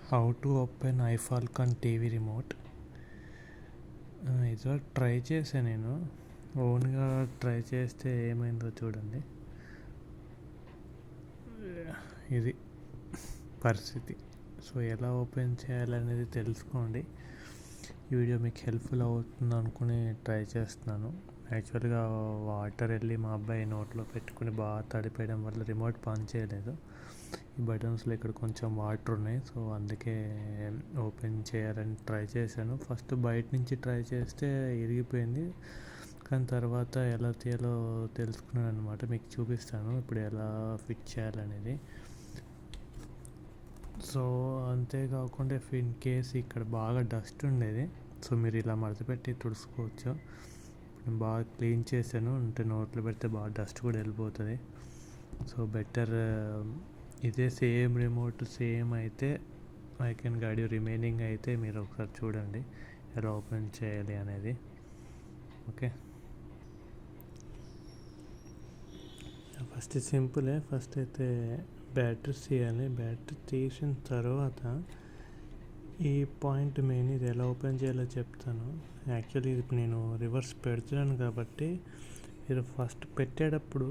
How to open iFFALCON TV remote. ఇదివరకు try చేశాను నేను ఓన్గా ట్రై చేస్తే ఏమైందో చూడండి. ఇది పరిస్థితి. సో ఎలా ఓపెన్ చేయాలనేది తెలుసుకోండి. ఈ వీడియో మీకు హెల్ప్ఫుల్ అవుతుంది అనుకుని ట్రై చేస్తున్నాను. యాక్చువల్గా వాటర్ వెళ్ళి మా అబ్బాయి నోట్లో పెట్టుకుని బాగా తడిపేయడం వల్ల రిమోట్ పని చేయలేదు. ఈ బటన్స్లో ఇక్కడ కొంచెం వాటర్ ఉన్నాయి, సో అందుకే ఓపెన్ చేయాలని ట్రై చేశాను. ఫస్ట్ బయట నుంచి ట్రై చేస్తే ఇరిగిపోయింది, కానీ తర్వాత ఎలా తీయాలో తెలుసుకున్నాను అనమాట. మీకు చూపిస్తాను ఇప్పుడు ఎలా ఫిట్ చేయాలనేది. సో అంతేకాకుండా ఇన్ కేస్ ఇక్కడ బాగా డస్ట్ ఉండేది, సో మీరు ఇలా మడతపెట్టి తుడుచుకోవచ్చు. నేను బాగా క్లీన్ చేశాను, అంటే నోట్లో పెడితే బాగా డస్ట్ కూడా వెళ్ళిపోతుంది. సో బెటర్ ఇదే సేమ్ రిమోట్ సేమ్ అయితే I can guide you. Remaining అయితే మీరు ఒకసారి చూడండి ఎలా ఓపెన్ చేయాలి అనేది. ఓకే, ఫస్ట్ సింపులే. ఫస్ట్ అయితే బ్యాటరీ తీయాలి. బ్యాటరీ తీసిన తర్వాత ఈ పాయింట్ మెయిన్, ఇది ఎలా ఓపెన్ చేయాలో చెప్తాను. యాక్చువల్లీ ఇది నేను రివర్స్ పెడుతున్నాను కాబట్టి ఇది ఫస్ట్ పెట్టేటప్పుడు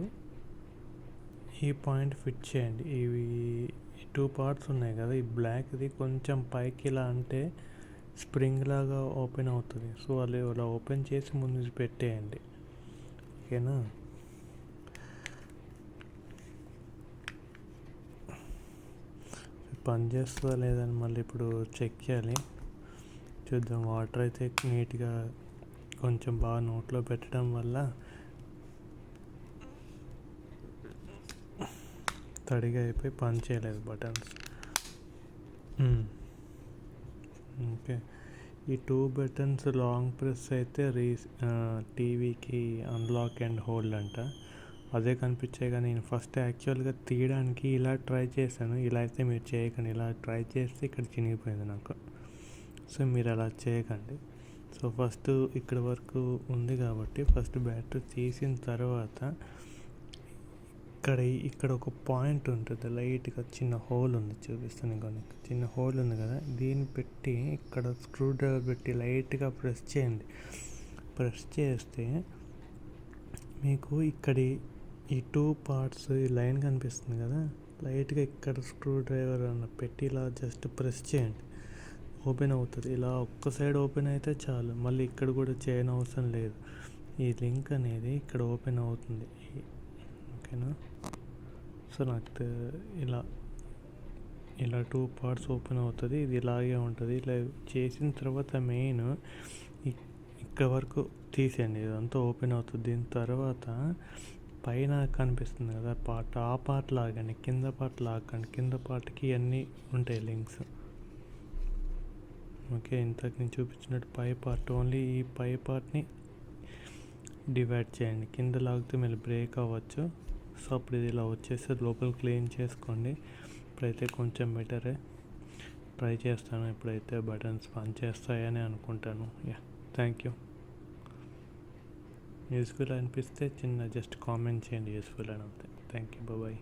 ఈ పాయింట్ ఫిట్ చేయండి. ఇవి 2 పార్ట్స్ ఉన్నాయి కదా, ఈ బ్లాక్ది కొంచెం పైకి ఇలా అంటే స్ప్రింగ్ లాగా ఓపెన్ అవుతుంది. సో అలా ఓపెన్ చేసి ముందు పెట్టేయండి. ఓకేనా, పని చేస్తుందా లేదని మళ్ళీ ఇప్పుడు చెక్ చేయాలి. చూద్దాం. వాటర్ అయితే నీట్గా కొంచెం బాగా నోట్లో పెట్టడం వల్ల తడిగా అయిపోయి పని చేయలేదు బటన్స్. ఓకే, ఈ 2 బటన్స్ లాంగ్ ప్రెస్ అయితే టీవీకి అన్లాక్ అండ్ హోల్డ్ అంట. అదే కనిపించాయి, కానీ నేను ఫస్ట్ యాక్చువల్గా తీయడానికి ఇలా ట్రై చేశాను. ఇలా అయితే మీరు చేయకండి. ఇలా ట్రై చేస్తే ఇక్కడ చినిగిపోయింది నాకు. సో మీరు అలా చేయకండి. సో ఫస్ట్ ఇక్కడ వరకు ఉంది కాబట్టి ఫస్ట్ బ్యాటరీ తీసిన తర్వాత ఇక్కడ ఒక పాయింట్ ఉంటుంది, లైట్గా చిన్న హోల్ ఉంది, చూపిస్తాను. ఇంకొన్ని చిన్న హోల్ ఉంది కదా, దీన్ని పెట్టి ఇక్కడ స్క్రూ డ్రైవర్ పెట్టి లైట్గా ప్రెస్ చేయండి. ప్రెస్ చేస్తే మీకు ఈ 2 పార్ట్స్ ఈ లైన్ కనిపిస్తుంది కదా, లైట్గా ఇక్కడ స్క్రూ డ్రైవర్ అన్న పెట్టి ఇలా జస్ట్ ప్రెస్ చేయండి, ఓపెన్ అవుతుంది. ఇలా ఒక్క సైడ్ ఓపెన్ అయితే చాలు, మళ్ళీ ఇక్కడ కూడా చేయని అవసరం లేదు. ఈ లింక్ అనేది ఇక్కడ ఓపెన్ అవుతుంది. ఓకేనా, సో నాకు ఇలా 2 పార్ట్స్ ఓపెన్ అవుతుంది. ఇది ఇలాగే ఉంటుంది. ఇలా చేసిన తర్వాత మెయిన్ ఇక్కడ వరకు తీసేయండి, ఇదంతా ఓపెన్ అవుతుంది. దీని తర్వాత పైన కనిపిస్తుంది కదా పార్ట్, ఆ పార్ట్ లాగండి, కింద పార్ట్ లాగండి. కింద పార్ట్కి అన్నీ ఉంటాయి లింక్స్. ఓకే, ఇంతకు నేను చూపించినట్టు పై పార్ట్, ఓన్లీ ఈ పై పార్ట్ని డివైడ్ చేయండి. కింద లాగితే మళ్ళీ బ్రేక్ అవ్వచ్చు. సో అప్పుడు ఇది ఇలా వచ్చేసి లోపల క్లీన్ చేసుకోండి. ఇప్పుడైతే కొంచెం బెటరే. ట్రై చేస్తాను ఇప్పుడైతే బటన్స్ పని చేస్తాయని అనుకుంటాను. Thank you. యూస్ఫుల్ అనిపిస్తే జస్ట్ కామెంట్ చేయండి యూస్ఫుల్ అని. Thank you, bye.